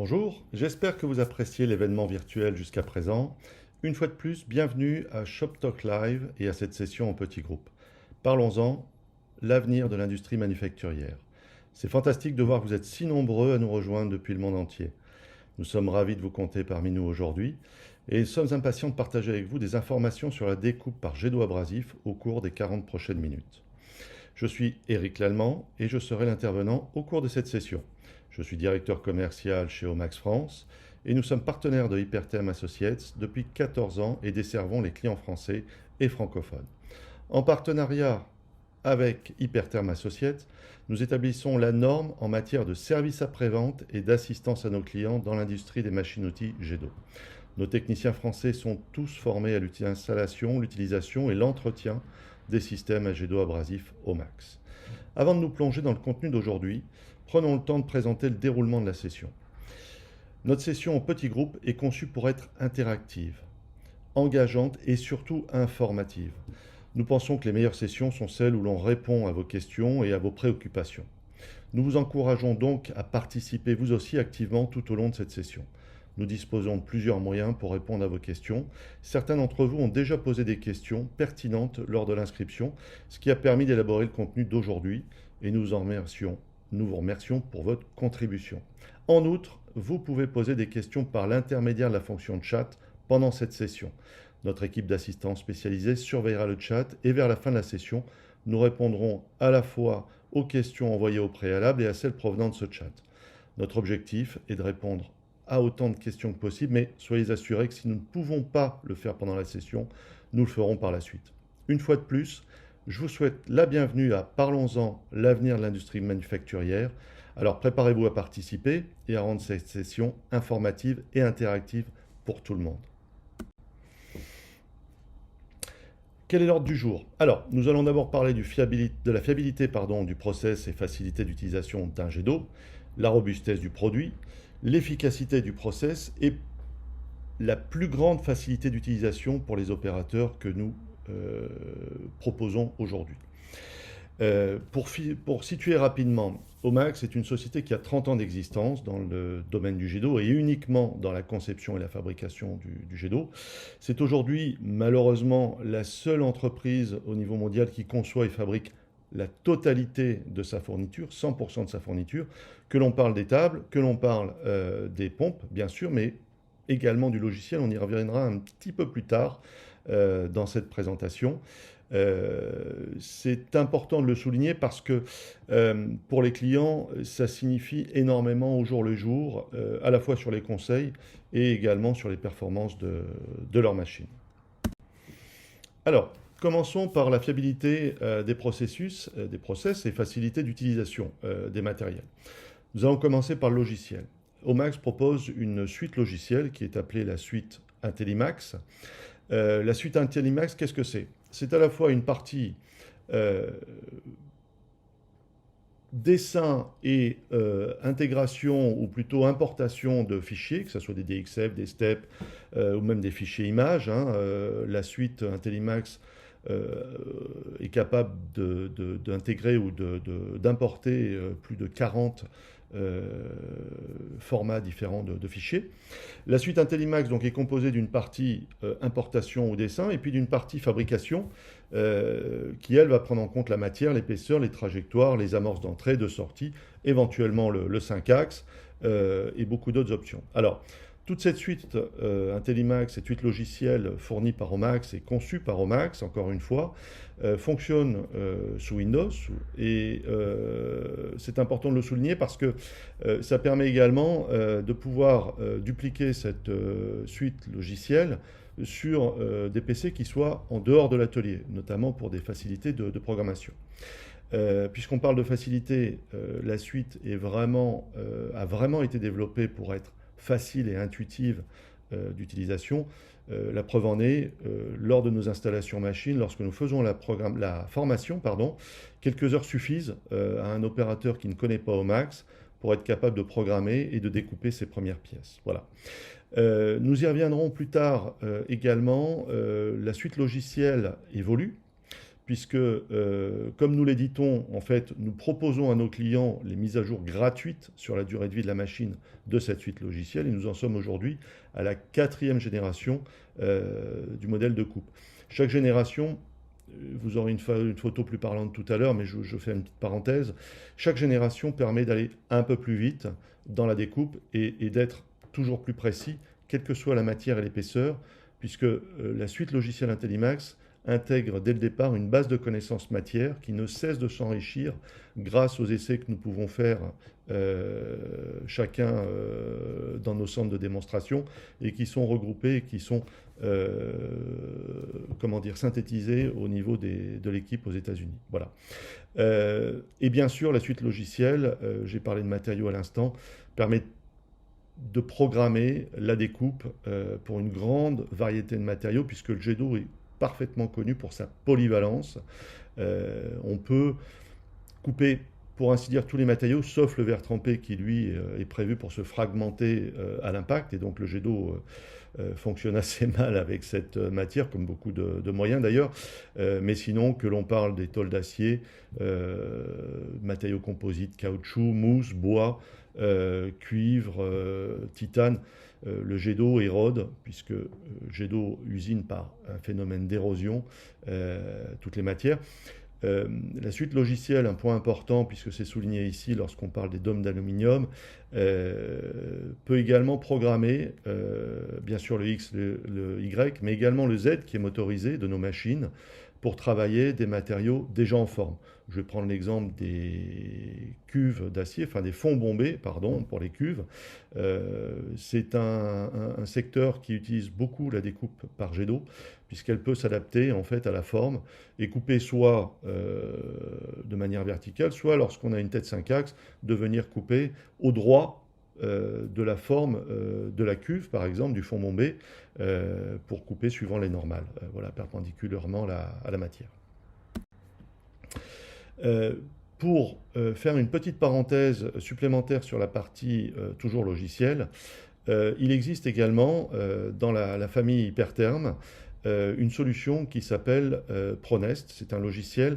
Bonjour, j'espère que vous appréciez l'événement virtuel jusqu'à présent. Une fois de plus, bienvenue à Shop Talk Live et à cette session en petit groupe. Parlons-en, l'avenir de l'industrie manufacturière. C'est fantastique de voir que vous êtes si nombreux à nous rejoindre depuis le monde entier. Nous sommes ravis de vous compter parmi nous aujourd'hui et sommes impatients de partager avec vous des informations sur la découpe par jet d'eau abrasif au cours des 40 prochaines minutes. Je suis Éric Lallemand et je serai l'intervenant au cours de cette session. Je suis directeur commercial chez Omax France et nous sommes partenaires de Hypertherm Associates depuis 14 ans et desservons les clients français et francophones. En partenariat avec Hypertherm Associates, nous établissons la norme en matière de services après-vente et d'assistance à nos clients dans l'industrie des machines-outils jet d'eau. Nos techniciens français sont tous formés à l'installation, l'utilisation et l'entretien des systèmes à jet d'eau abrasif Omax. Avant de nous plonger dans le contenu d'aujourd'hui, prenons le temps de présenter le déroulement de la session. Notre session en petit groupe est conçue pour être interactive, engageante et surtout informative. Nous pensons que les meilleures sessions sont celles où l'on répond à vos questions et à vos préoccupations. Nous vous encourageons donc à participer vous aussi activement tout au long de cette session. Nous disposons de plusieurs moyens pour répondre à vos questions. Certains d'entre vous ont déjà posé des questions pertinentes lors de l'inscription, ce qui a permis d'élaborer le contenu d'aujourd'hui et nous vous remercions pour votre contribution. En outre, vous pouvez poser des questions par l'intermédiaire de la fonction de chat pendant cette session. Notre équipe d'assistants spécialisés surveillera le chat et vers la fin de la session, nous répondrons à la fois aux questions envoyées au préalable et à celles provenant de ce chat. Notre objectif est de répondre à autant de questions que possible, mais soyez assurés que si nous ne pouvons pas le faire pendant la session, nous le ferons par la suite. Une fois de plus, je vous souhaite la bienvenue à Parlons-en, l'avenir de l'industrie manufacturière. Alors préparez-vous à participer et à rendre cette session informative et interactive pour tout le monde. Quel est l'ordre du jour? Alors, nous allons d'abord parler de la fiabilité du process et facilité d'utilisation d'un jet d'eau, la robustesse du produit, l'efficacité du process et la plus grande facilité d'utilisation pour les opérateurs que nous proposons aujourd'hui. Pour situer rapidement, Omax est une société qui a 30 ans d'existence dans le domaine du jet d'eau et uniquement dans la conception et la fabrication du jet d'eau. C'est aujourd'hui malheureusement la seule entreprise au niveau mondial qui conçoit et fabrique la totalité de sa fourniture, 100% de sa fourniture, que l'on parle des tables, que l'on parle des pompes, bien sûr, mais également du logiciel. On y reviendra un petit peu plus tard dans cette présentation. C'est important de le souligner parce que pour les clients, ça signifie énormément au jour le jour, à la fois sur les conseils et également sur les performances de leur machine. Alors, commençons par la fiabilité des process et facilité d'utilisation des matériels. Nous allons commencer par le logiciel. Omax propose une suite logicielle qui est appelée la suite Intellimax. La suite Intellimax, qu'est-ce que c'est? C'est à la fois une partie dessin et intégration ou plutôt importation de fichiers, que ce soit des DXF, des STEP ou même des fichiers images. La suite Intellimax est capable d'intégrer ou d'importer plus de 40 formats différents de fichiers. La suite Intellimax donc, est composée d'une partie importation ou dessin et puis d'une partie fabrication qui, elle, va prendre en compte la matière, l'épaisseur, les trajectoires, les amorces d'entrée, de sortie, éventuellement le 5-axe et beaucoup d'autres options. Alors, toute cette suite Intellimax, cette suite logicielle fournie par Omax et conçue par Omax, encore une fois, fonctionne sous Windows et c'est important de le souligner parce que ça permet également de pouvoir dupliquer cette suite logicielle sur des PC qui soient en dehors de l'atelier, notamment pour des facilités de programmation. Puisqu'on parle de facilité, la suite a vraiment été développée pour être facile et intuitive d'utilisation. La preuve en est, lors de nos installations machines, lorsque nous faisons la formation, quelques heures suffisent à un opérateur qui ne connaît pas Omax pour être capable de programmer et de découper ses premières pièces. Voilà. Nous y reviendrons plus tard également. La suite logicielle évolue, puisque, comme nous l'éditons, en fait, nous proposons à nos clients les mises à jour gratuites sur la durée de vie de la machine de cette suite logicielle, et nous en sommes aujourd'hui à la 4e génération du modèle de coupe. Chaque génération, vous aurez une photo plus parlante tout à l'heure, mais je fais une petite parenthèse. Chaque génération permet d'aller un peu plus vite dans la découpe et d'être toujours plus précis, quelle que soit la matière et l'épaisseur, puisque la suite logicielle Intellimax intègre dès le départ une base de connaissances matière qui ne cesse de s'enrichir grâce aux essais que nous pouvons faire chacun dans nos centres de démonstration et qui sont regroupés et qui sont synthétisés au niveau de l'équipe aux États-Unis. Voilà. Et bien sûr, la suite logicielle, j'ai parlé de matériaux à l'instant, permet de programmer la découpe pour une grande variété de matériaux, puisque le jet d'eau est parfaitement connu pour sa polyvalence. On peut couper, pour ainsi dire, tous les matériaux, sauf le verre trempé qui, lui, est prévu pour se fragmenter à l'impact. Et donc le jet d'eau fonctionne assez mal avec cette matière, comme beaucoup de moyens d'ailleurs. Mais sinon, que l'on parle des tôles d'acier, matériaux composites, caoutchouc, mousse, bois, cuivre, titane, le jet d'eau érode, puisque jet d'eau usine par un phénomène d'érosion toutes les matières. La suite logicielle, un point important, puisque c'est souligné ici lorsqu'on parle des dômes d'aluminium, peut également programmer, bien sûr le X, le Y, mais également le Z qui est motorisé de nos machines pour travailler des matériaux déjà en forme. Je vais prendre l'exemple des cuves d'acier, enfin des fonds bombés, pardon, pour les cuves. C'est un secteur qui utilise beaucoup la découpe par jet d'eau, puisqu'elle peut s'adapter en fait à la forme et couper soit de manière verticale, soit lorsqu'on a une tête 5 axes, de venir couper au droit de la forme de la cuve, par exemple, du fond bombé, pour couper suivant les normales, voilà, perpendiculairement à la matière. Pour faire une petite parenthèse supplémentaire sur la partie toujours logicielle, il existe également dans la famille Hypertherm une solution qui s'appelle Pronest. C'est un logiciel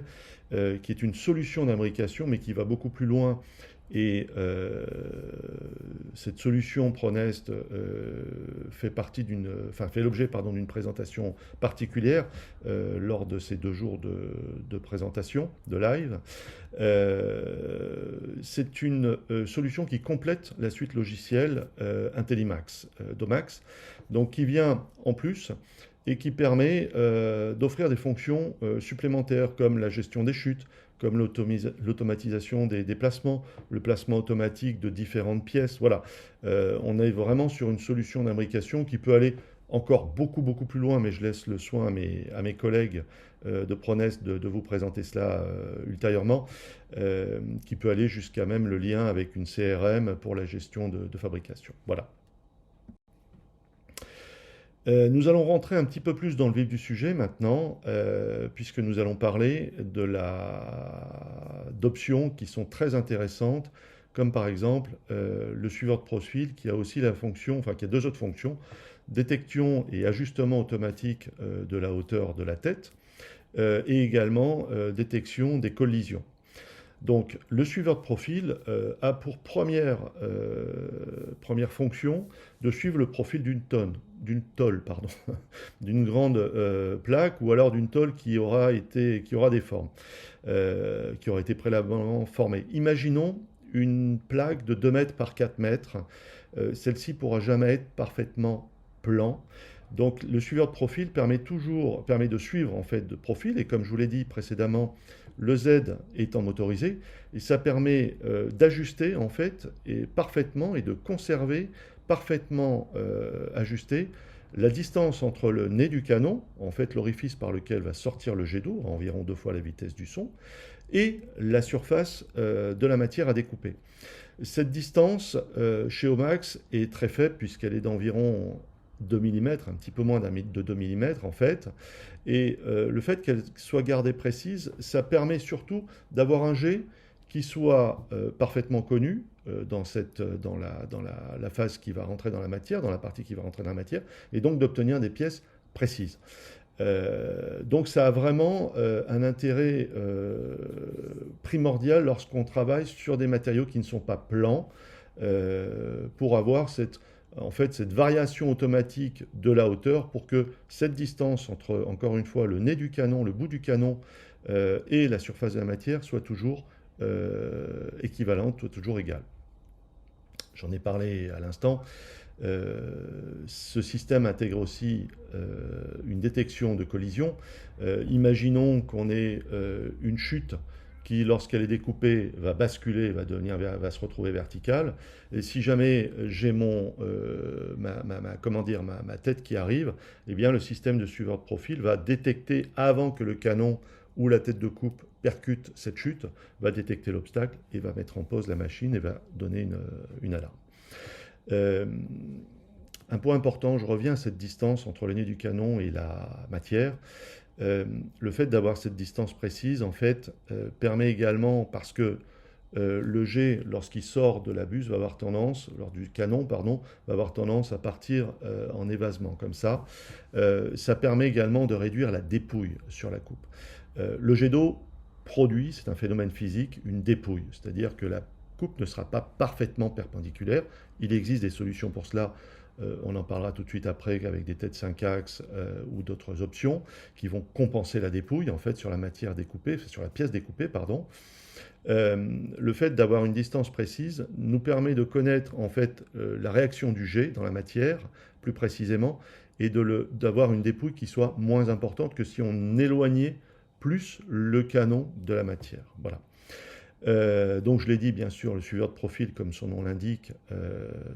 qui est une solution d'imbrication mais qui va beaucoup plus loin. Et cette solution Pronest fait l'objet d'une présentation particulière lors de ces 2 jours de présentation, de live. C'est une solution qui complète la suite logicielle Intellimax d'Omax, donc qui vient en plus et qui permet d'offrir des fonctions supplémentaires comme la gestion des chutes, comme l'automatisation des déplacements, le placement automatique de différentes pièces. Voilà, on est vraiment sur une solution d'imbrication qui peut aller encore beaucoup plus loin, mais je laisse le soin à mes collègues de Pronest de vous présenter cela ultérieurement, qui peut aller jusqu'à même le lien avec une CRM pour la gestion de fabrication. Voilà. Nous allons rentrer un petit peu plus dans le vif du sujet maintenant, puisque nous allons parler d'options qui sont très intéressantes, comme par exemple le suiveur de profil qui a aussi la fonction, enfin qui a 2 autres fonctions, détection et ajustement automatique de la hauteur de la tête, et également détection des collisions. Donc le suiveur de profil a pour première fonction de suivre le profil d'une tôle, d'une grande plaque, ou alors d'une tôle qui aura des formes, qui aura été préalablement formée. Imaginons une plaque de 2 mètres par 4 mètres. Celle-ci ne pourra jamais être parfaitement plan. Donc le suiveur de profil permet de suivre en fait de profil, et comme je vous l'ai dit précédemment, le Z étant motorisé, et ça permet d'ajuster en fait parfaitement et de conserver parfaitement ajusté la distance entre le nez du canon, en fait l'orifice par lequel va sortir le jet d'eau, environ 2 fois la vitesse du son, et la surface de la matière à découper. Cette distance chez Omax est très faible puisqu'elle est d'environ 2 mm, un petit peu moins de 2 mm en fait, et le fait qu'elle soit gardée précise, ça permet surtout d'avoir un jet qui soit parfaitement connu dans la phase qui va rentrer dans la matière, dans la partie qui va rentrer dans la matière, et donc d'obtenir des pièces précises. Donc ça a vraiment un intérêt primordial lorsqu'on travaille sur des matériaux qui ne sont pas plans, pour avoir en fait, cette variation automatique de la hauteur pour que cette distance entre, encore une fois, le nez du canon, le bout du canon et la surface de la matière soit toujours équivalente, soit toujours égale. J'en ai parlé à l'instant. Ce système intègre aussi une détection de collision. Imaginons qu'on ait une chute qui, lorsqu'elle est découpée, va basculer, va se retrouver verticale. Et si jamais j'ai ma tête qui arrive, eh bien, le système de suiveur de profil va détecter, avant que le canon ou la tête de coupe percute cette chute, va détecter l'obstacle et va mettre en pause la machine et va donner une alarme. Un point important, je reviens à cette distance entre le nez du canon et la matière. Le fait d'avoir cette distance précise, en fait, permet également, parce que le jet, lorsqu'il sort de la buse, lors du canon, pardon, va avoir tendance à partir en évasement, comme ça. Ça permet également de réduire la dépouille sur la coupe. Le jet d'eau produit, c'est un phénomène physique, une dépouille, c'est-à-dire que la coupe ne sera pas parfaitement perpendiculaire. Il existe des solutions pour cela. On en parlera tout de suite après avec des têtes 5 axes ou d'autres options qui vont compenser la dépouille en fait sur la matière découpée, sur la pièce découpée, pardon. Le fait d'avoir une distance précise nous permet de connaître en fait la réaction du jet dans la matière plus précisément et d'avoir une dépouille qui soit moins importante que si on éloignait plus le canon de la matière. Voilà. Donc je l'ai dit, bien sûr, le suiveur de profil, comme son nom l'indique,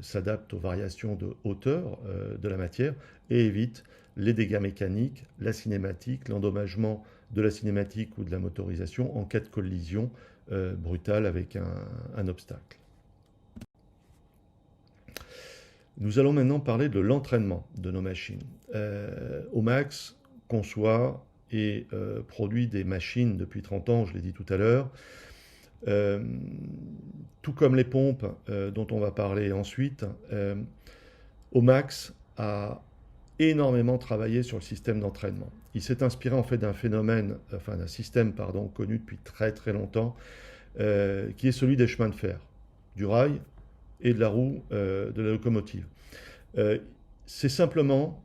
s'adapte aux variations de hauteur de la matière et évite les dégâts mécaniques, la cinématique, l'endommagement de la cinématique ou de la motorisation en cas de collision brutale avec un obstacle. Nous allons maintenant parler de l'entraînement de nos machines. Omax conçoit et produit des machines depuis 30 ans, je l'ai dit tout à l'heure. Tout comme les pompes dont on va parler ensuite, Omax a énormément travaillé sur le système d'entraînement. Il s'est inspiré en fait d'un système connu depuis très très longtemps, qui est celui des chemins de fer, du rail et de la roue de la locomotive. C'est simplement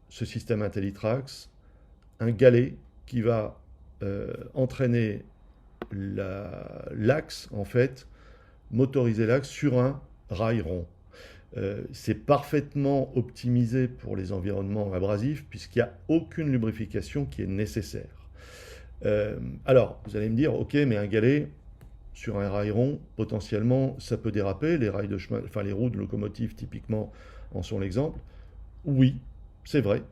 ce système Intellitrax, un galet qui va entraîner l'axe, en fait, motoriser l'axe sur un rail rond. C'est parfaitement optimisé pour les environnements abrasifs puisqu'il n'y a aucune lubrification qui est nécessaire. Alors, vous allez me dire, ok, mais un galet sur un rail rond, potentiellement, ça peut déraper. Les rails de chemin, les roues de locomotive, typiquement, en sont l'exemple. Oui, c'est vrai,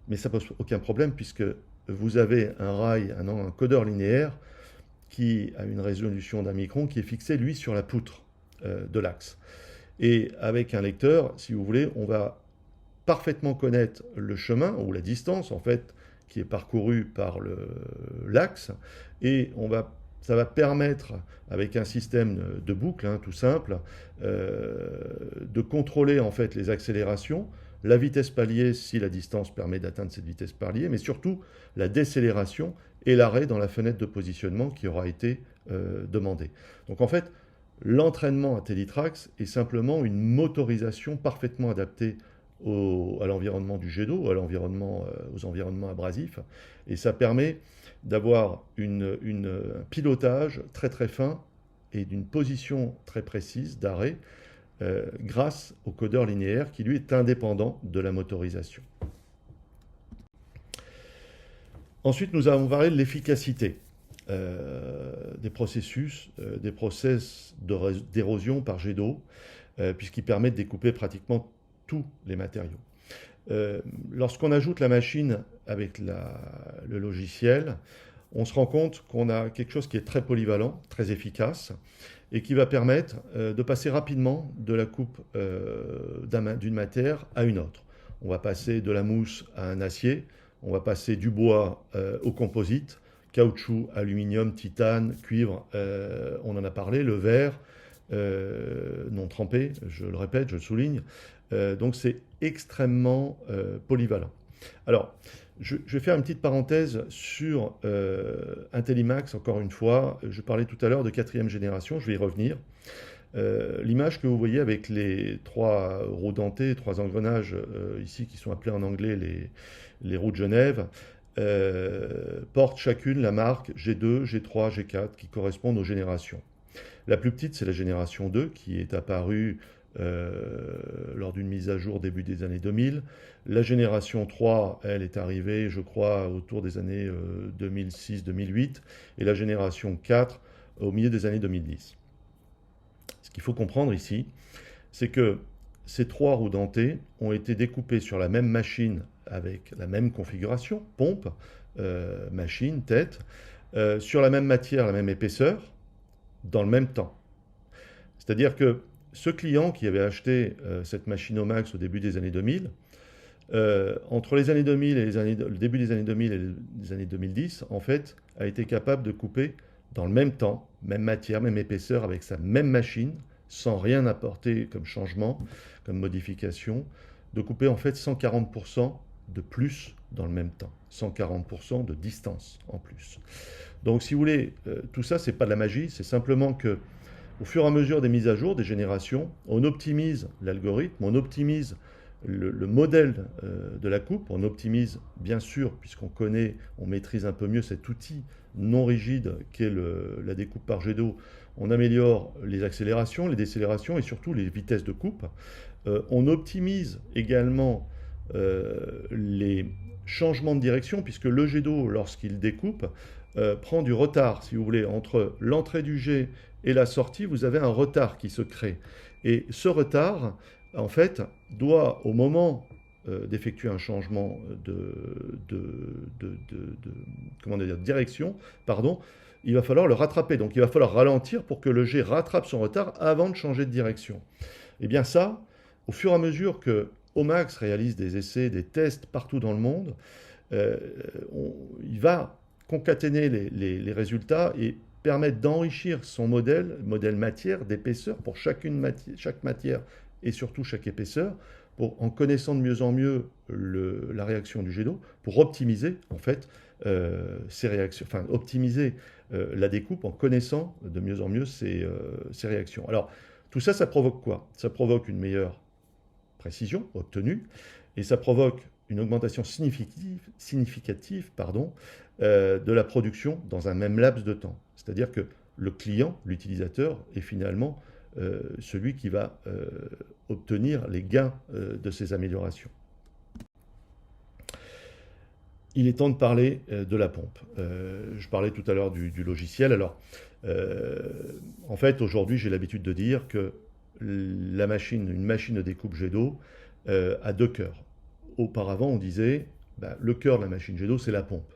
mais ça pose aucun problème puisque vous avez un rail, un codeur linéaire qui a une résolution d'1 micron qui est fixé, lui, sur la poutre de l'axe. Et avec un lecteur, si vous voulez, on va parfaitement connaître le chemin ou la distance, en fait, qui est parcourue par l'axe, et ça va permettre, avec un système de boucle, tout simple, de contrôler en fait les accélérations, la vitesse palier si la distance permet d'atteindre cette vitesse palier, mais surtout la décélération et l'arrêt dans la fenêtre de positionnement qui aura été demandée. Donc en fait, l'entraînement Intellitrax est simplement une motorisation parfaitement adaptée à l'environnement du jet d'eau, aux environnements abrasifs, et ça permet d'avoir un pilotage très très fin et d'une position très précise d'arrêt grâce au codeur linéaire qui lui est indépendant de la motorisation. Ensuite, nous avons parlé de l'efficacité des process d'érosion par jet d'eau, puisqu'il permet de découper pratiquement tous les matériaux. Lorsqu'on ajoute la machine avec le logiciel, on se rend compte qu'on a quelque chose qui est très polyvalent, très efficace, et qui va permettre de passer rapidement de la coupe d'une matière à une autre. On va passer de la mousse à un acier, on va passer du bois au composite, caoutchouc, aluminium, titane, cuivre, on en a parlé, le verre, non trempé, je le répète, je le souligne. Donc c'est extrêmement polyvalent. Alors, Je vais faire une petite parenthèse sur Intellimax, encore une fois. Je parlais tout à l'heure de quatrième génération, je vais y revenir. L'image que vous voyez avec les trois roues dentées, trois engrenages ici qui sont appelés en anglais les roues de Genève, porte chacune la marque G2, G3, G4 qui correspondent aux générations. La plus petite, c'est la génération 2 qui est apparue lors d'une mise à jour début des années 2000. La génération 3, elle est arrivée, je crois, autour des années 2006-2008. Et la génération 4 au milieu des années 2010. Ce qu'il faut comprendre ici, c'est que ces trois roues dentées ont été découpées sur la même machine avec la même configuration, pompe, machine, tête, sur la même matière, la même épaisseur, dans le même temps. C'est-à-dire que ce client qui avait acheté cette machine Omax au début des années 2000, entre les années 2000 et le début des années 2000 et les années 2010, en fait, a été capable de couper dans le même temps, même matière, même épaisseur, avec sa même machine, sans rien apporter comme changement, comme modification, de couper en fait 140% de plus dans le même temps, 140% de distance en plus. Donc si vous voulez, tout ça, c'est pas de la magie, c'est simplement que au fur et à mesure des mises à jour, des générations, on optimise l'algorithme, on optimise le modèle de la coupe, on optimise bien sûr, puisqu'on connaît, on maîtrise un peu mieux cet outil non rigide qu'est la découpe par jet d'eau, on améliore les accélérations, les décélérations et surtout les vitesses de coupe. On optimise également les changements de direction, puisque le jet d'eau, lorsqu'il découpe, prend du retard, si vous voulez, entre l'entrée du jet et la sortie, vous avez un retard qui se crée. Et ce retard, en fait, doit, au moment d'effectuer un changement comment dire, direction, pardon, il va falloir le rattraper. Donc il va falloir ralentir pour que le jet rattrape son retard avant de changer de direction. Et bien ça, au fur et à mesure que Omax réalise des essais, des tests partout dans le monde, il va concaténer les résultats et permettre d'enrichir son modèle matière, d'épaisseur pour chaque matière et surtout chaque épaisseur, en connaissant de mieux en mieux la réaction du jet d'eau, pour optimiser en fait ces réactions, enfin optimiser la découpe en connaissant de mieux en mieux ces réactions. Alors tout ça, ça provoque quoi? Ça provoque une meilleure précision obtenue et ça provoque une augmentation significative de la production dans un même laps de temps. C'est-à-dire que le client, l'utilisateur, est finalement celui qui va obtenir les gains de ces améliorations. Il est temps de parler de la pompe. Je parlais tout à l'heure du logiciel. Alors, en fait, aujourd'hui, j'ai l'habitude de dire que une machine de découpe jet d'eau a deux cœurs. Auparavant, on disait, le cœur de la machine jet d'eau, c'est la pompe.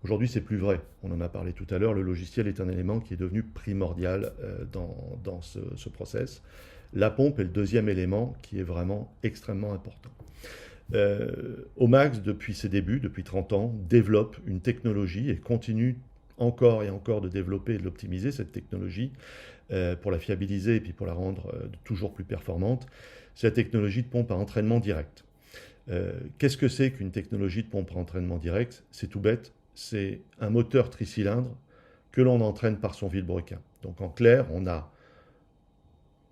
Aujourd'hui, c'est plus vrai. On en a parlé tout à l'heure. Le logiciel est un élément qui est devenu primordial dans ce process. La pompe est le deuxième élément qui est vraiment extrêmement important. Omax, depuis ses débuts, depuis 30 ans, développe une technologie et continue encore et encore de développer et de l'optimiser, cette technologie, pour la fiabiliser et puis pour la rendre toujours plus performante. C'est la technologie de pompe à entraînement direct. Qu'est-ce que c'est qu'une technologie de pompe à entraînement direct? C'est tout bête, c'est un moteur tricylindre que l'on entraîne par son vilebrequin. Donc en clair, on a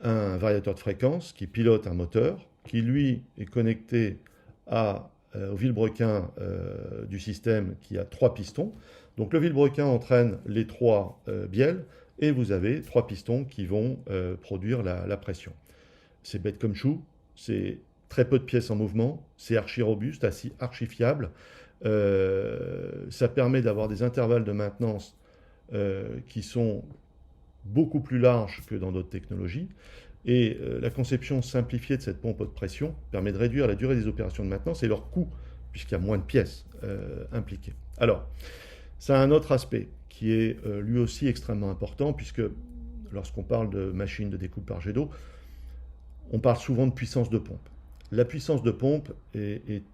un variateur de fréquence qui pilote un moteur, qui lui est connecté au vilebrequin du système qui a 3 pistons. Donc le vilebrequin entraîne les 3 bielles et vous avez 3 pistons qui vont produire la pression. C'est bête comme chou, c'est très peu de pièces en mouvement, c'est archi robuste, archi fiable. Ça permet d'avoir des intervalles de maintenance qui sont beaucoup plus larges que dans d'autres technologies. Et la conception simplifiée de cette pompe haute pression permet de réduire la durée des opérations de maintenance et leur coût, puisqu'il y a moins de pièces impliquées. Alors, ça a un autre aspect qui est lui aussi extrêmement important, puisque lorsqu'on parle de machine de découpe par jet d'eau, on parle souvent de puissance de pompe. La puissance de pompe est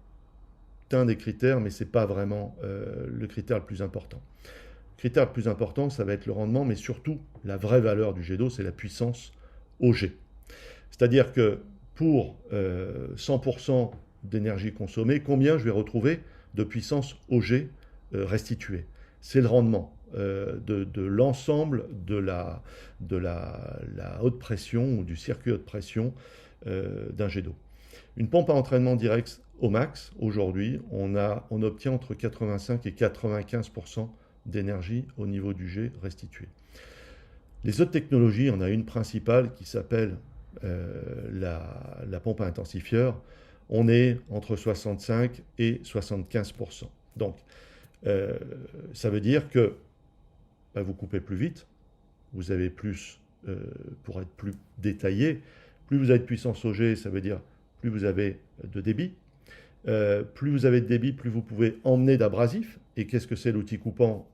un des critères, mais ce n'est pas vraiment le critère le plus important. Le critère le plus important, ça va être le rendement, mais surtout la vraie valeur du jet d'eau, c'est la puissance au jet. C'est-à-dire que pour 100% d'énergie consommée, combien je vais retrouver de puissance OG restituée. C'est le rendement de l'ensemble de la haute pression ou du circuit haute pression d'un jet d'eau. Une pompe à entraînement direct au max, aujourd'hui, on obtient entre 85 et 95% d'énergie au niveau du jet restitué. Les autres technologies, on a une principale qui s'appelle la pompe à intensifieur. On est entre 65 et 75%. Donc, ça veut dire que vous coupez plus vite, vous avez plus, pour être plus détaillé, plus vous avez de puissance au jet, ça veut dire plus vous avez de débit. Plus vous avez de débit, plus vous pouvez emmener d'abrasif. Et qu'est-ce que c'est l'outil coupant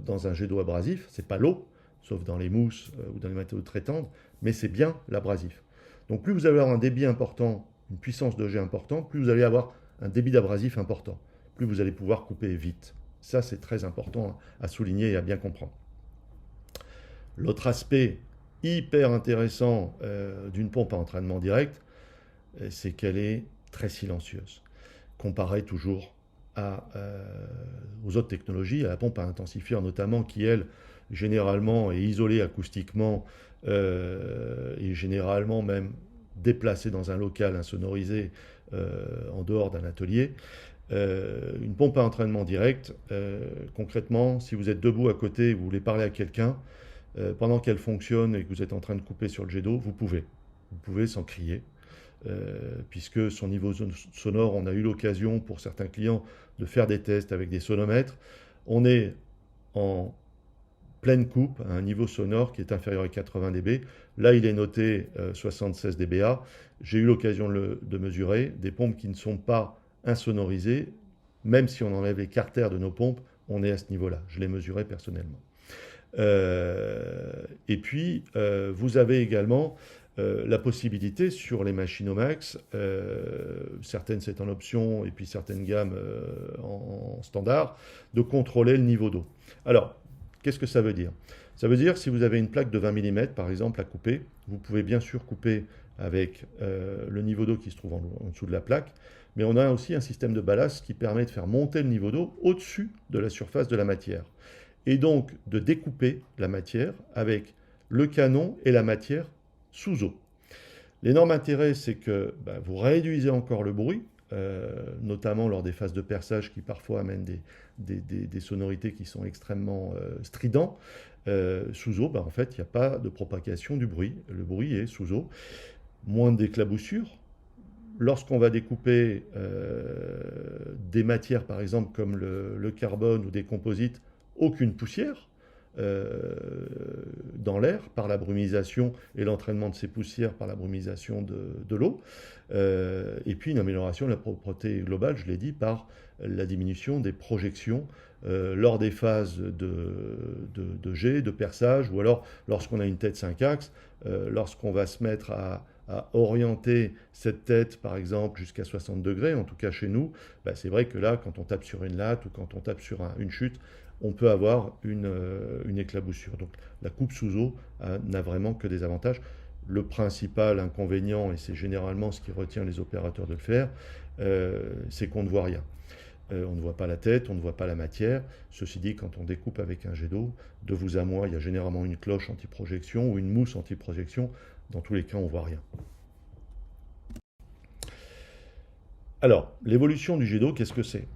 dans un jet d'eau abrasif? C'est pas l'eau, sauf dans les mousses ou dans les matériaux très tendres, mais c'est bien l'abrasif. Donc plus vous allez avoir un débit important, une puissance de jet importante, plus vous allez avoir un débit d'abrasif important, plus vous allez pouvoir couper vite. Ça, c'est très important à souligner et à bien comprendre. L'autre aspect hyper intéressant d'une pompe à entraînement direct, c'est qu'elle est très silencieuse, comparée toujours aux autres technologies, à la pompe à intensifieur notamment, qui elle, généralement, est isolée acoustiquement et généralement même déplacée dans un local insonorisé en dehors d'un atelier. Une pompe à entraînement direct, concrètement, si vous êtes debout à côté et vous voulez parler à quelqu'un, pendant qu'elle fonctionne et que vous êtes en train de couper sur le jet d'eau, vous pouvez sans crier. Puisque son niveau sonore, on a eu l'occasion pour certains clients de faire des tests avec des sonomètres. On est en pleine coupe à un niveau sonore qui est inférieur à 80 dB. Là, il est noté 76 dBA. J'ai eu l'occasion de mesurer des pompes qui ne sont pas insonorisées. Même si on enlève les carters de nos pompes, on est à ce niveau-là. Je l'ai mesuré personnellement. Et puis, vous avez également la possibilité sur les machines au max, certaines c'est en option et puis certaines gammes en standard, de contrôler le niveau d'eau. Alors, qu'est-ce que ça veut dire? Ça veut dire si vous avez une plaque de 20 mm par exemple à couper, vous pouvez bien sûr couper avec le niveau d'eau qui se trouve en dessous de la plaque, mais on a aussi un système de ballast qui permet de faire monter le niveau d'eau au-dessus de la surface de la matière. Et donc de découper la matière avec le canon et la matière sous eau. L'énorme intérêt, c'est que vous réduisez encore le bruit, notamment lors des phases de perçage qui parfois amènent des sonorités qui sont extrêmement stridents. Sous eau, en fait, il n'y a pas de propagation du bruit. Le bruit est sous eau. Moins d'éclaboussures. Lorsqu'on va découper des matières, par exemple, comme le carbone ou des composites, aucune poussière dans l'air par la brumisation et l'entraînement de ces poussières par la brumisation de l'eau. Et puis une amélioration de la propreté globale, je l'ai dit, par la diminution des projections lors des phases de jet, de perçage, ou alors lorsqu'on a une tête 5 axes, lorsqu'on va se mettre à orienter cette tête, par exemple, jusqu'à 60 degrés, en tout cas chez nous, c'est vrai que là, quand on tape sur une latte ou quand on tape sur une chute, on peut avoir une éclaboussure. Donc la coupe sous eau n'a vraiment que des avantages. Le principal inconvénient, et c'est généralement ce qui retient les opérateurs de le faire, c'est qu'on ne voit rien. On ne voit pas la tête, on ne voit pas la matière. Ceci dit, quand on découpe avec un jet d'eau, de vous à moi, il y a généralement une cloche anti-projection ou une mousse anti-projection. Dans tous les cas, on ne voit rien. Alors, l'évolution du jet d'eau, qu'est-ce que c'est?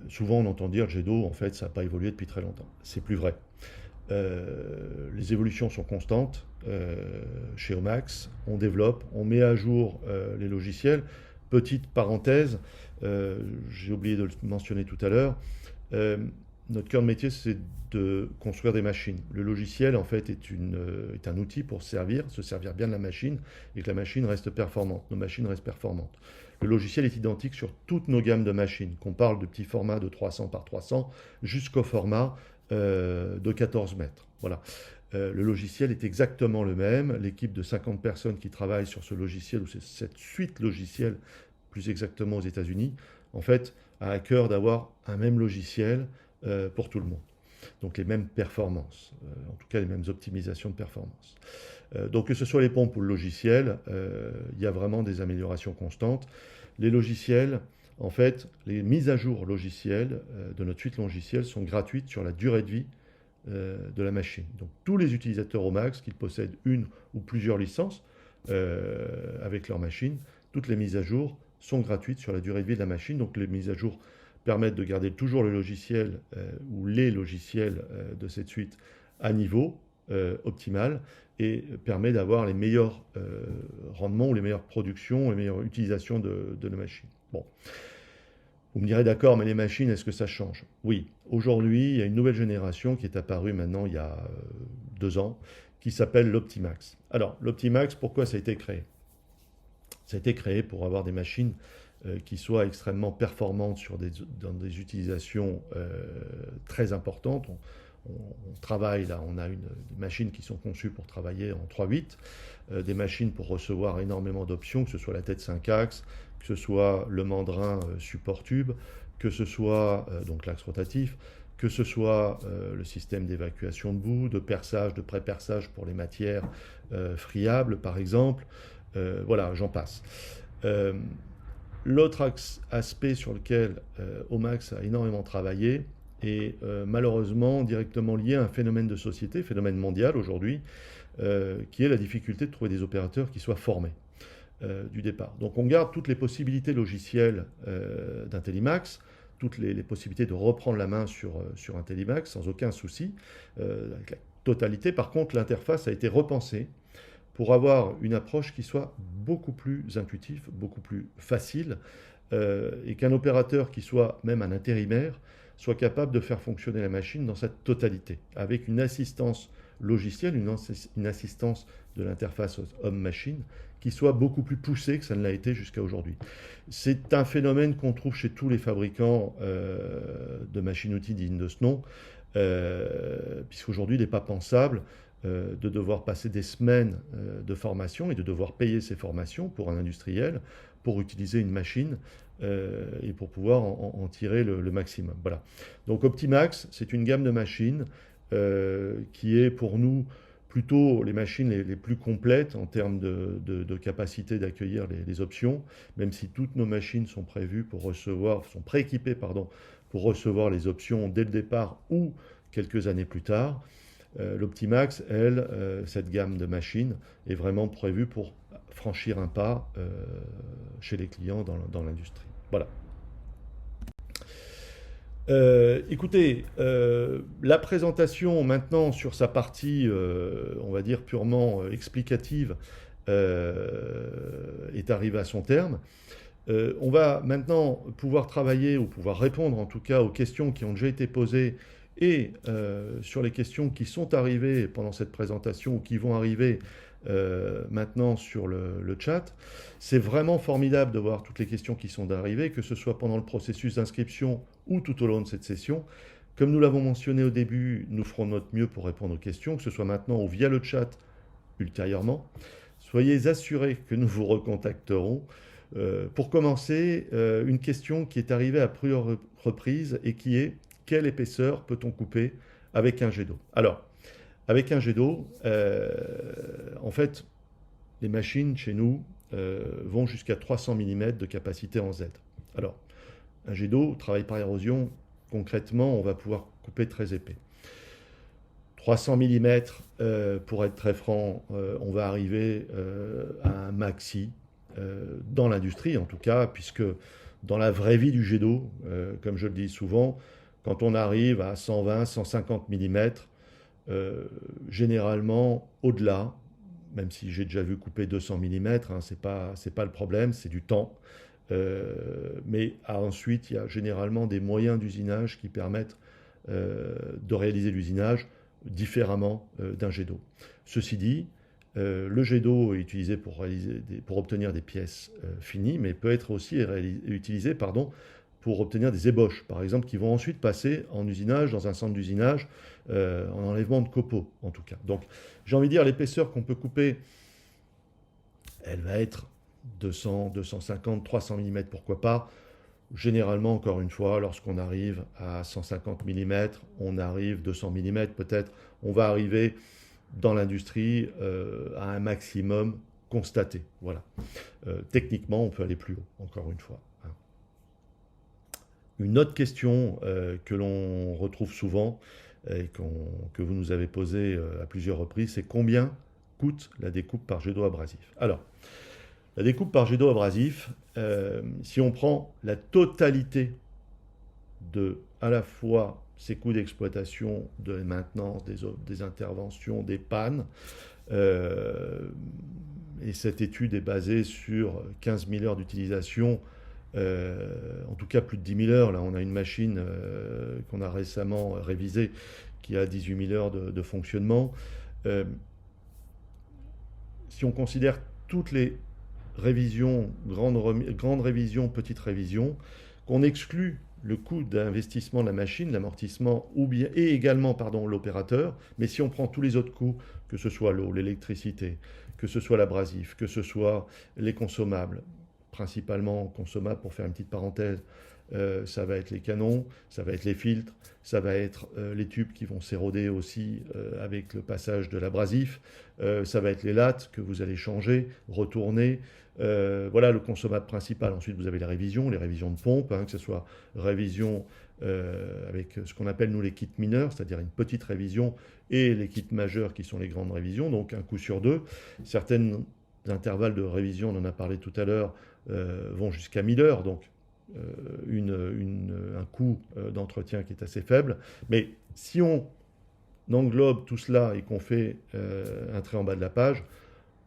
Souvent, on entend dire le jet d'eau, en fait, ça n'a pas évolué depuis très longtemps. C'est plus vrai. Les évolutions sont constantes. Chez Omax, on développe, on met à jour les logiciels. Petite parenthèse, j'ai oublié de le mentionner tout à l'heure, notre cœur de métier, c'est de construire des machines. Le logiciel, en fait, est un outil pour se servir bien de la machine et que la machine reste performante. Nos machines restent performantes. Le logiciel est identique sur toutes nos gammes de machines, qu'on parle de petits formats de 300 par 300 jusqu'au format de 14 mètres. Voilà. Le logiciel est exactement le même. L'équipe de 50 personnes qui travaillent sur ce logiciel, ou cette suite logicielle, plus exactement aux États-Unis, en fait, a à cœur d'avoir un même logiciel pour tout le monde. Donc les mêmes performances, en tout cas les mêmes optimisations de performance. Donc que ce soit les pompes ou le logiciel, il y a vraiment des améliorations constantes. Les logiciels, En fait, les mises à jour logicielles de notre suite logicielle sont gratuites sur la durée de vie de la machine. Donc tous les utilisateurs au max, qu'ils possèdent une ou plusieurs licences avec leur machine, toutes les mises à jour sont gratuites sur la durée de vie de la machine. Donc les mises à jour permettent de garder toujours le logiciel ou les logiciels de cette suite à niveau optimal et permet d'avoir les meilleurs rendements ou les meilleures productions, les meilleures utilisations de nos machines. Bon. Vous me direz d'accord, mais les machines, est-ce que ça change? Oui. Aujourd'hui, il y a une nouvelle génération qui est apparue maintenant il y a 2 ans, qui s'appelle l'Optimax. Alors, l'Optimax, pourquoi ça a été créé? Ça a été créé pour avoir des machines qui soient extrêmement performantes dans des utilisations très importantes. On travaille là, on a des machines qui sont conçues pour travailler en 3/8, des machines pour recevoir énormément d'options, que ce soit la tête 5 axes, que ce soit le mandrin support tube, que ce soit donc l'axe rotatif, que ce soit le système d'évacuation de boue, de perçage, de pré-perçage pour les matières friables par exemple. Voilà, j'en passe. L'autre aspect sur lequel Omax a énormément travaillé est malheureusement directement lié à un phénomène de société, phénomène mondial aujourd'hui, qui est la difficulté de trouver des opérateurs qui soient formés du départ. Donc on garde toutes les possibilités logicielles d'Intellimax, toutes les possibilités de reprendre la main sur Intellimax sans aucun souci, avec la totalité. Par contre, l'interface a été repensée pour avoir une approche qui soit beaucoup plus intuitive, beaucoup plus facile, et qu'un opérateur qui soit même un intérimaire soit capable de faire fonctionner la machine dans sa totalité, avec une assistance logicielle, une assistance de l'interface homme-machine qui soit beaucoup plus poussée que ça ne l'a été jusqu'à aujourd'hui. C'est un phénomène qu'on trouve chez tous les fabricants de machines-outils dignes de ce nom, puisqu'aujourd'hui il n'est pas pensable de devoir passer des semaines de formation et de devoir payer ces formations pour un industriel pour utiliser une machine et pour pouvoir en tirer le maximum. Voilà. Donc Optimax, c'est une gamme de machines qui est pour nous plutôt les machines les plus complètes en termes de capacité d'accueillir les options, même si toutes nos machines sont prévues pour recevoir, sont prééquipées pardon, pour recevoir les options dès le départ ou quelques années plus tard. L'Optimax, elle, cette gamme de machines est vraiment prévue pour franchir un pas chez les clients dans l'industrie. Voilà. Écoutez, la présentation maintenant sur sa partie, on va dire purement explicative, est arrivée à son terme. On va maintenant pouvoir travailler ou pouvoir répondre en tout cas aux questions qui ont déjà été posées et sur les questions qui sont arrivées pendant cette présentation ou qui vont arriver maintenant sur le chat. C'est vraiment formidable de voir toutes les questions qui sont arrivées, que ce soit pendant le processus d'inscription ou tout au long de cette session. Comme nous l'avons mentionné au début, nous ferons notre mieux pour répondre aux questions, que ce soit maintenant ou via le chat ultérieurement. Soyez assurés que nous vous recontacterons. Pour commencer, une question qui est arrivée à plusieurs reprises et qui est: quelle épaisseur peut-on couper avec un jet d'eau? Alors, avec un jet d'eau, en fait, les machines chez nous vont jusqu'à 300 mm de capacité en Z. Alors, un jet d'eau travaille par érosion. Concrètement, on va pouvoir couper très épais. 300 mm, pour être très franc, on va arriver à un maxi, dans l'industrie en tout cas, puisque dans la vraie vie du jet d'eau, comme je le dis souvent, quand on arrive à 120, 150 mm, généralement au-delà, même si j'ai déjà vu couper 200 mm, hein, c'est pas le problème, c'est du temps. Mais ensuite, il y a généralement des moyens d'usinage qui permettent de réaliser l'usinage différemment d'un jet d'eau. Ceci dit, le jet d'eau est utilisé pour obtenir des pièces finies, mais peut être aussi utilisé pour obtenir des ébauches, par exemple, qui vont ensuite passer en usinage, dans un centre d'usinage, en enlèvement de copeaux, en tout cas. Donc, j'ai envie de dire, l'épaisseur qu'on peut couper, elle va être 200, 250, 300 mm, pourquoi pas. Généralement, encore une fois, lorsqu'on arrive à 150 mm, on arrive 200 mm peut-être, on va arriver dans l'industrie à un maximum constaté. Voilà. Techniquement, on peut aller plus haut, encore une fois. Une autre question que l'on retrouve souvent et que vous nous avez posée à plusieurs reprises, c'est combien coûte la découpe par jet d'eau abrasif? Alors, la découpe par jet d'eau abrasif, si on prend la totalité de à la fois ses coûts d'exploitation, de maintenance, des interventions, des pannes, euh, et cette étude est basée sur 15 000 heures d'utilisation, en tout cas plus de 10 000 heures. Là, on a une machine qu'on a récemment révisée qui a 18 000 heures de fonctionnement. Euh, si on considère toutes les révisions, grandes révisions, petites révisions, qu'on exclut le coût d'investissement de la machine, l'amortissement et également l'opérateur, mais si on prend tous les autres coûts, que ce soit l'eau, l'électricité, que ce soit l'abrasif, que ce soit les consommables, principalement consommables pour faire une petite parenthèse, ça va être les canons, ça va être les filtres, ça va être les tubes qui vont s'éroder aussi avec le passage de l'abrasif, ça va être les lattes que vous allez changer, retourner. Voilà le consommable principal. Ensuite, vous avez les révisions de pompe, que ce soit révision avec ce qu'on appelle nous les kits mineurs, c'est-à-dire une petite révision, et les kits majeurs qui sont les grandes révisions, donc un coup sur deux. Certains intervalles de révision, on en a parlé tout à l'heure, vont jusqu'à 1000 heures, donc un coût d'entretien qui est assez faible. Mais si on englobe tout cela et qu'on fait un trait en bas de la page,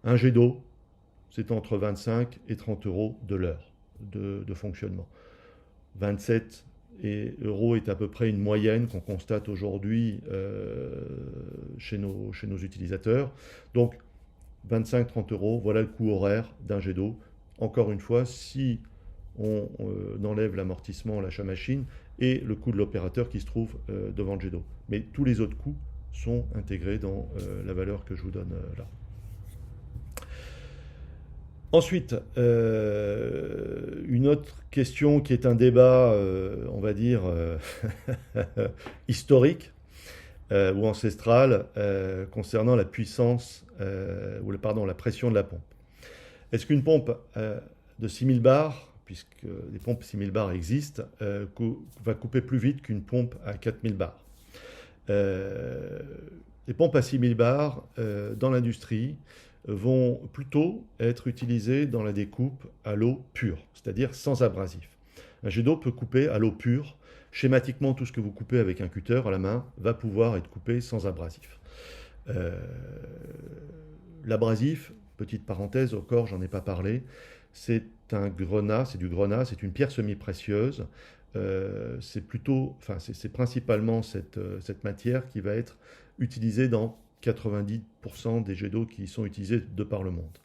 un jet d'eau, c'est entre 25 et 30 euros de l'heure de fonctionnement. 27 euros est à peu près une moyenne qu'on constate aujourd'hui chez nos utilisateurs. Donc 25-30 euros, voilà le coût horaire d'un jet d'eau. Encore une fois, si on enlève l'amortissement, l'achat machine et le coût de l'opérateur qui se trouve devant le jet d'eau. Mais tous les autres coûts sont intégrés dans la valeur que je vous donne là. Ensuite, une autre question qui est un débat, on va dire, historique ou ancestral concernant la puissance, la pression de la pompe. Est-ce qu'une pompe de 6000 bars, puisque les pompes 6000 bars existent, va couper plus vite qu'une pompe à 4000 bars? Les pompes à 6000 bars dans l'industrie vont plutôt être utilisées dans la découpe à l'eau pure, c'est-à-dire sans abrasif. Un jet d'eau peut couper à l'eau pure. Schématiquement, tout ce que vous coupez avec un cutter à la main va pouvoir être coupé sans abrasif. L'abrasif, petite parenthèse, au corps, j'en ai pas parlé, c'est un grenat, c'est du grenat, c'est une pierre semi-précieuse. C'est principalement cette matière qui va être utilisée dans 90% des jets d'eau qui sont utilisés de par le monde.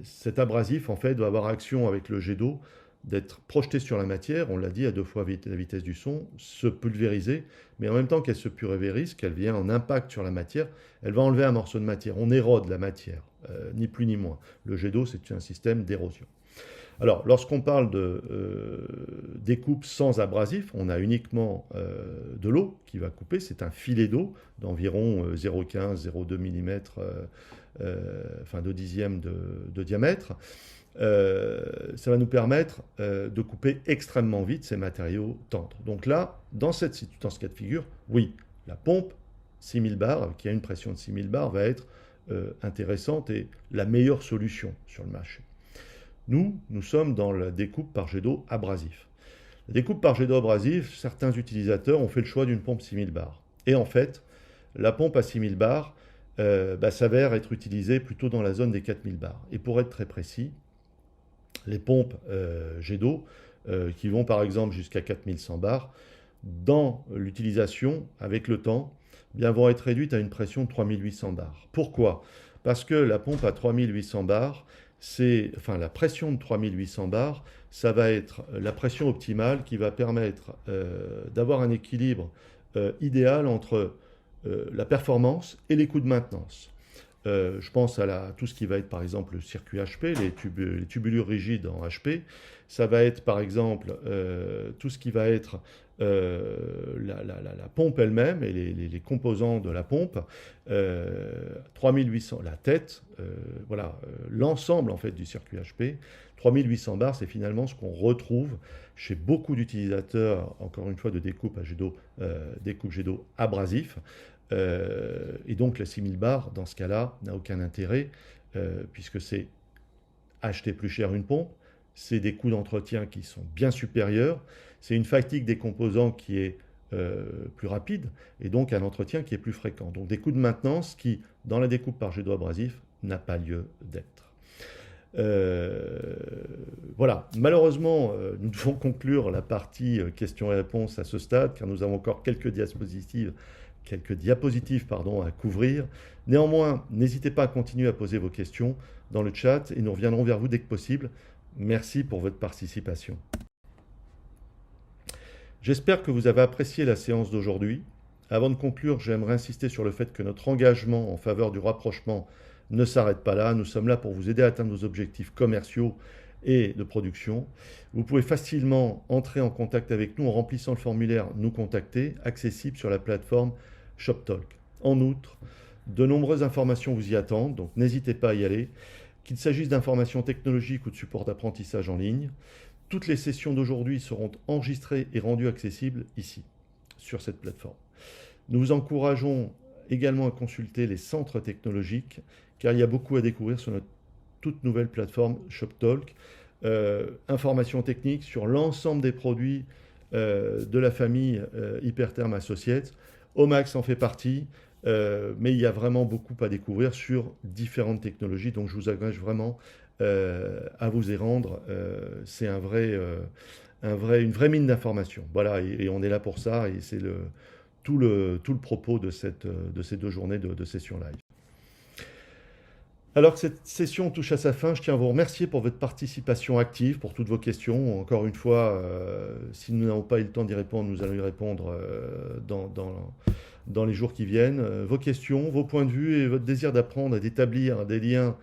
Cet abrasif, en fait, doit avoir action avec le jet d'eau, d'être projeté sur la matière, on l'a dit, à 2 fois la vitesse du son, se pulvériser, mais en même temps qu'elle se pulvérise, qu'elle vient en impact sur la matière, elle va enlever un morceau de matière. On érode la matière, ni plus ni moins. Le jet d'eau, c'est un système d'érosion. Alors, lorsqu'on parle de découpe sans abrasif, on a uniquement de l'eau qui va couper. C'est un filet d'eau d'environ 0,15-0,2 mm, enfin 2 dixièmes de diamètre. Ça va nous permettre de couper extrêmement vite ces matériaux tendres. Donc là, dans ce cas de figure, oui, la pompe 6000 bars, qui a une pression de 6000 bars, va être intéressante et la meilleure solution sur le marché. Nous sommes dans la découpe par jet d'eau abrasif. La découpe par jet d'eau abrasif, certains utilisateurs ont fait le choix d'une pompe 6000 bars. Et en fait, la pompe à 6000 bars s'avère être utilisée plutôt dans la zone des 4000 bars. Et pour être très précis, les pompes jet d'eau qui vont par exemple jusqu'à 4100 bars, dans l'utilisation, avec le temps, vont être réduites à une pression de 3800 bars. Pourquoi? Parce que la pompe à 3800 bars, la pression de 3800 bars, ça va être la pression optimale qui va permettre d'avoir un équilibre idéal entre la performance et les coûts de maintenance. Je pense à tout ce qui va être par exemple le circuit HP, les tubulures rigides en HP. Ça va être par exemple tout ce qui va être la pompe elle-même et les composants de la pompe, 3800, la tête, voilà, l'ensemble en fait du circuit HP. 3800 bars, c'est finalement ce qu'on retrouve chez beaucoup d'utilisateurs, encore une fois, de découpe jet d'eau abrasif. Et donc la 6000 bars, dans ce cas-là, n'a aucun intérêt, puisque c'est acheter plus cher une pompe, c'est des coûts d'entretien qui sont bien supérieurs, c'est une fatigue des composants qui est plus rapide, et donc un entretien qui est plus fréquent. Donc des coûts de maintenance qui, dans la découpe par jet d'eau abrasif, n'a pas lieu d'être. Voilà, malheureusement, nous devons conclure la partie questions et réponses à ce stade, car nous avons encore quelques diapositives pardon, à couvrir. Néanmoins, n'hésitez pas à continuer à poser vos questions dans le chat et nous reviendrons vers vous dès que possible. Merci pour votre participation. J'espère que vous avez apprécié la séance d'aujourd'hui. Avant de conclure, j'aimerais insister sur le fait que notre engagement en faveur du rapprochement ne s'arrête pas là. Nous sommes là pour vous aider à atteindre vos objectifs commerciaux et de production. Vous pouvez facilement entrer en contact avec nous en remplissant le formulaire Nous contacter, accessible sur la plateforme ShopTalk. En outre, de nombreuses informations vous y attendent, donc n'hésitez pas à y aller, qu'il s'agisse d'informations technologiques ou de support d'apprentissage en ligne. Toutes les sessions d'aujourd'hui seront enregistrées et rendues accessibles ici, sur cette plateforme. Nous vous encourageons également à consulter les centres technologiques, car il y a beaucoup à découvrir sur notre toute nouvelle plateforme ShopTalk. Informations techniques sur l'ensemble des produits de la famille Hypertherm Associates. Omax en fait partie, mais il y a vraiment beaucoup à découvrir sur différentes technologies, donc je vous engage vraiment à vous y rendre. C'est une vraie mine d'informations. Voilà, et on est là pour ça, et c'est tout le propos de ces 2 journées de session live. Alors que cette session touche à sa fin, je tiens à vous remercier pour votre participation active, pour toutes vos questions. Encore une fois, si nous n'avons pas eu le temps d'y répondre, nous allons y répondre dans les jours qui viennent. Vos questions, vos points de vue et votre désir d'apprendre et d'établir des liens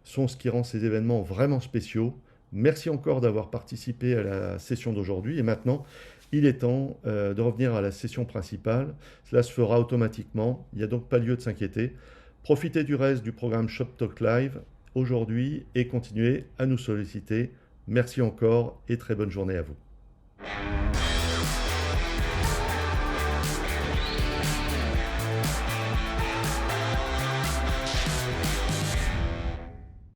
sont ce qui rend ces événements vraiment spéciaux. Merci encore d'avoir participé à la session d'aujourd'hui. Et maintenant, il est temps de revenir à la session principale. Cela se fera automatiquement. Il n'y a donc pas lieu de s'inquiéter. Profitez du reste du programme ShopTalk Live aujourd'hui et continuez à nous solliciter. Merci encore et très bonne journée à vous.